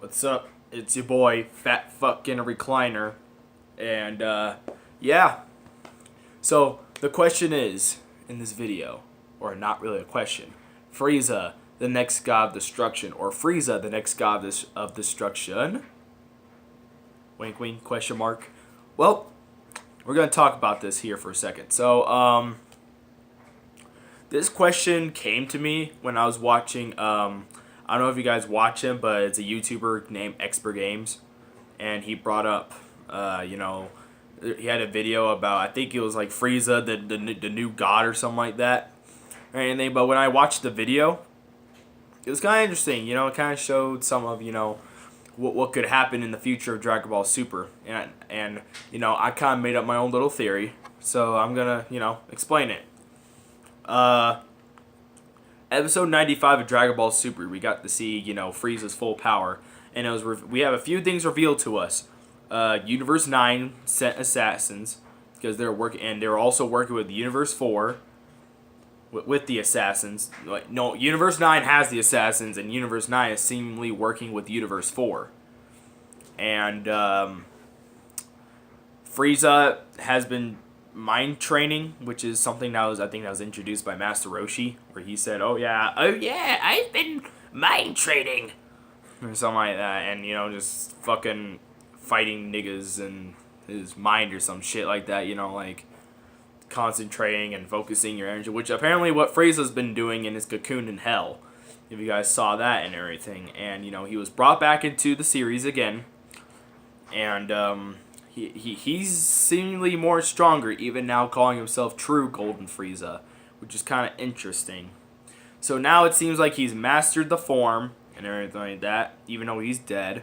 What's up? It's your boy, Fat Fucking Recliner. And, yeah. So, the question is, in this video, or not really a question, Frieza, the next god of destruction, or Frieza, the next god of destruction? Wink wink, question mark. Well, we're going to talk about this here for a second. So, this question came to me when I was watching, I don't know if you guys watch him, but it's a YouTuber named Expert Games, and he brought up, he had a video about, I think it was like Frieza, the new god or something like that, or anything. But when I watched the video, it was kind of interesting. It kind of showed some of what could happen in the future of Dragon Ball Super, and I kind of made up my own little theory, so I'm gonna explain it. Episode 95 of Dragon Ball Super, we got to see, Frieza's full power. And it was we have a few things revealed to us. Universe 9 sent assassins, because they were also working with Universe 4 with the assassins. No, Universe 9 has the assassins, and Universe 9 is seemingly working with Universe 4. And Frieza has been mind training, which is something that was introduced by Master Roshi, where he said, oh yeah, I've been mind training or something like that, and just fucking fighting niggas in his mind or some shit like that, like concentrating and focusing your energy, which apparently what Frieza's been doing in his cocoon in hell, if you guys saw that and everything. And he was brought back into the series again, and he's seemingly more stronger, even now calling himself True Golden Frieza, which is kind of interesting. So now it seems like he's mastered the form and everything like that, even though he's dead.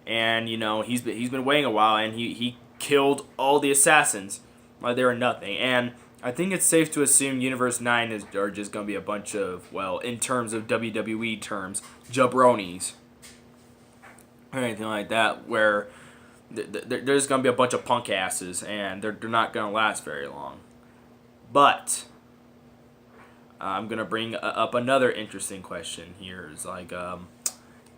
And he's been waiting a while, and he killed all the assassins like they were nothing. And I think it's safe to assume Universe 9 are just gonna be a bunch of, well, in terms of WWE terms, jabronis or anything like that, where there's going to be a bunch of punk asses, and they're not going to last very long. But I'm going to bring up another interesting question here. Is like,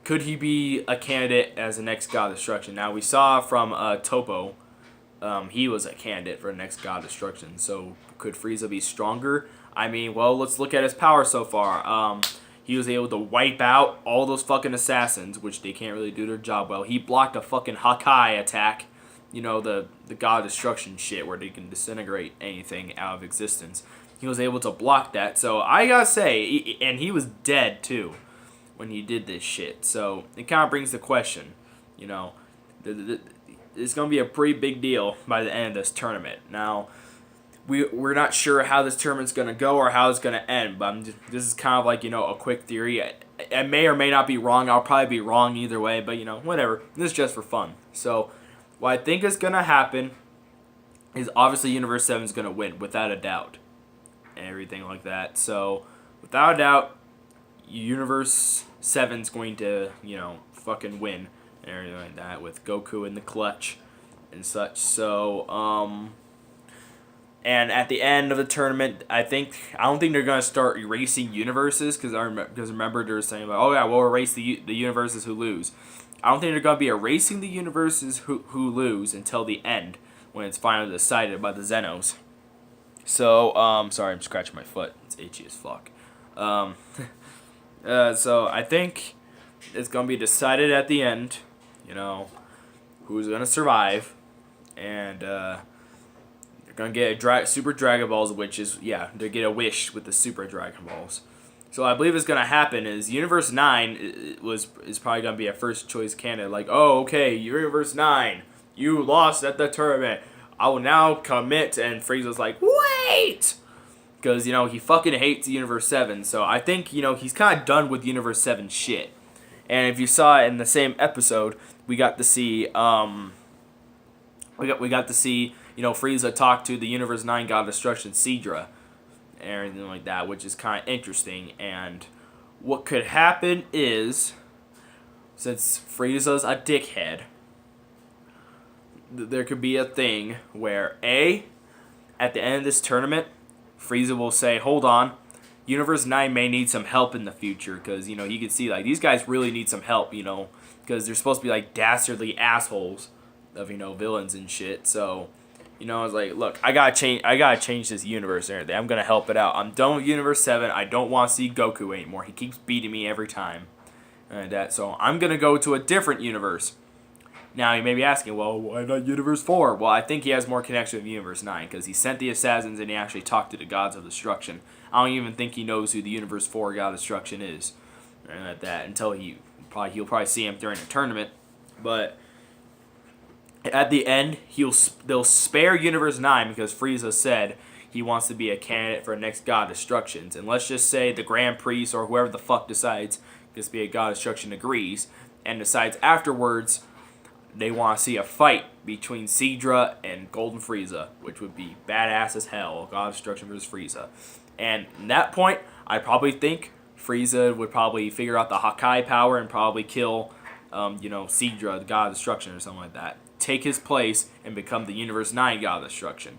could he be a candidate as the next God of Destruction? Now, we saw from Topo, he was a candidate for the next God of Destruction. So could Frieza be stronger? I mean, well, let's look at his power so far. He was able to wipe out all those fucking assassins, which they can't really do their job well. He blocked a fucking Hakai attack, the God of Destruction shit, where they can disintegrate anything out of existence. He was able to block that, so I gotta say, and he was dead too when he did this shit. So it kind of brings the question, it's gonna be a pretty big deal by the end of this tournament. Now, we're not sure how this tournament's going to go or how it's going to end, but this is kind of like, a quick theory. I may or may not be wrong. I'll probably be wrong either way, but, whatever. This is just for fun. So, what I think is going to happen is obviously Universe 7 is going to win, without a doubt, and everything like that. So, without a doubt, Universe 7 is going to, fucking win, and everything like that, with Goku in the clutch and such. So, and at the end of the tournament, I don't think they're gonna start erasing universes, because remember they were saying like, oh yeah, we'll erase the universes who lose. I don't think they're gonna be erasing the universes who lose until the end, when it's finally decided by the Zenos. So sorry, I'm scratching my foot. It's itchy as fuck. So I think it's gonna be decided at the end. Who's gonna survive, and gonna get a Super Dragon Balls, which is, they get a wish with the Super Dragon Balls. So I believe what's gonna happen is Universe 9 is probably gonna be a first choice candidate. Like, oh, okay, Universe 9, you lost at the tournament. I will now commit. And Frieza's like, wait, because he fucking hates Universe 7. So I think he's kind of done with Universe 7 shit. And if you saw in the same episode, we got to see Frieza talk to the Universe 9 God of Destruction, Sidra, and everything like that, which is kind of interesting. And what could happen is, since Frieza's a dickhead, there could be a thing where, at the end of this tournament, Frieza will say, hold on, Universe 9 may need some help in the future because, you know, you can see, like, these guys really need some help, you know, because they're supposed to be, like, dastardly assholes of, you know, villains and shit. So, you know, I was like, look, I gotta change this universe and everything. I'm gonna help it out. I'm done with Universe 7. I don't want to see Goku anymore. He keeps beating me every time. So I'm gonna go to a different universe. Now, you may be asking, well, why not Universe 4? Well, I think he has more connection with Universe 9, because he sent the assassins and he actually talked to the gods of destruction. I don't even think he knows who the Universe 4 god of destruction is. And at that, until he'll probably see him during a tournament. But at the end, they'll spare Universe 9 because Frieza said he wants to be a candidate for next god destructions. And let's just say the Grand Priest or whoever the fuck decides to be a god destruction agrees, and decides afterwards they want to see a fight between Seadra and Golden Frieza, which would be badass as hell. God of Destruction versus Frieza. And at that point, I probably think Frieza would probably figure out the Hakai power and probably kill, Seadra, the God of Destruction, or something like that. Take his place and become the Universe 9 God of Destruction.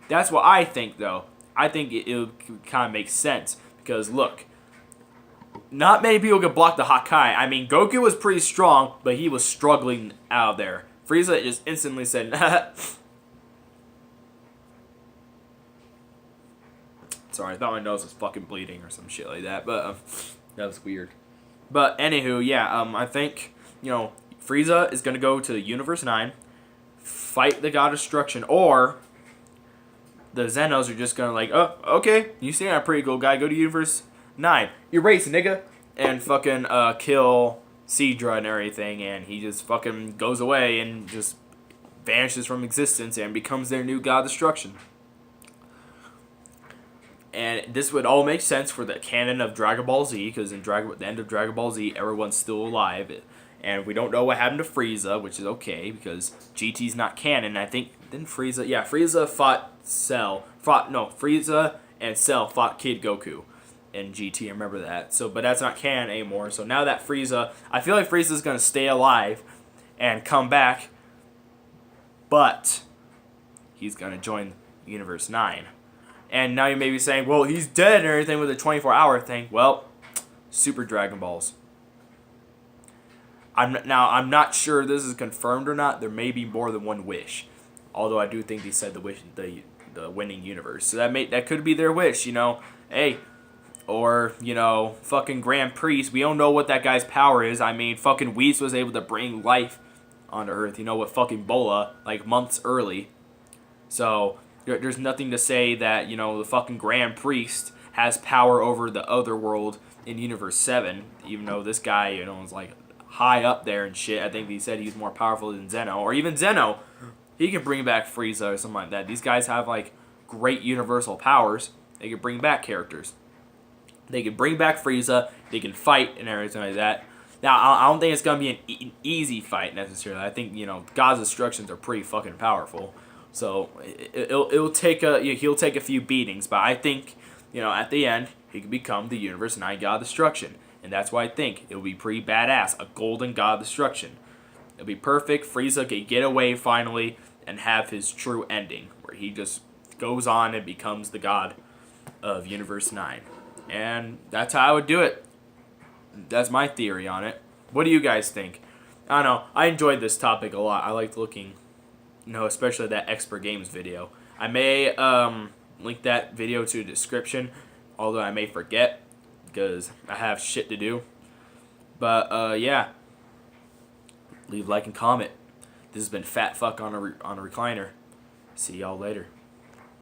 That's what I think, though. I think it would kind of make sense. Because, look, not many people could block the Hakai. I mean, Goku was pretty strong, but he was struggling out of there. Frieza just instantly said, sorry, I thought my nose was fucking bleeding or some shit like that, but that was weird. But anywho, yeah, I think, Frieza is going to go to Universe 9, fight the God of Destruction, or the Zenos are just going to like, oh, okay, you seem like a pretty cool guy, go to Universe 9. Erase, nigga. And fucking kill Seadra and everything, and he just fucking goes away and just vanishes from existence and becomes their new God of Destruction. And this would all make sense for the canon of Dragon Ball Z, because in the end of Dragon Ball Z, everyone's still alive. And we don't know what happened to Frieza, which is okay, because GT's not canon. I think, didn't Frieza... Yeah, Frieza fought Cell. Frieza and Cell fought Kid Goku in GT, I remember that. But that's not canon anymore. So now that Frieza... I feel like Frieza's going to stay alive and come back, but he's going to join Universe 9. And now you may be saying, well, he's dead and everything with a 24-hour thing. Well, Super Dragon Balls. I'm not sure this is confirmed or not. There may be more than one wish. Although I do think they said the winning universe. So that could be their wish, Hey, or, fucking Grand Priest. We don't know what that guy's power is. I mean, fucking Whis was able to bring life onto Earth, with fucking Bola, like months early. So there's nothing to say that, the fucking Grand Priest has power over the other world in Universe 7. Even though this guy, is like high up there and shit. I think he said he's more powerful than Zeno. Or even Zeno. He can bring back Frieza or something like that. These guys have, like, great universal powers. They can bring back characters. They can bring back Frieza. They can fight and everything like that. Now, I don't think it's going to be an easy fight necessarily. I think, God's instructions are pretty fucking powerful. So, he'll take a few beatings. But I think, at the end, he can become the Universe 9 God of Destruction. And that's why I think it'll be pretty badass. A golden God of Destruction. It'll be perfect. Frieza can get away finally and have his true ending. Where he just goes on and becomes the God of Universe 9. And that's how I would do it. That's my theory on it. What do you guys think? I don't know. I enjoyed this topic a lot. I liked looking, especially that Expert Games video. I may link that video to the description, although I may forget because I have shit to do. But yeah, leave a like and comment. This has been Fat Fuck on a Recliner. See y'all later.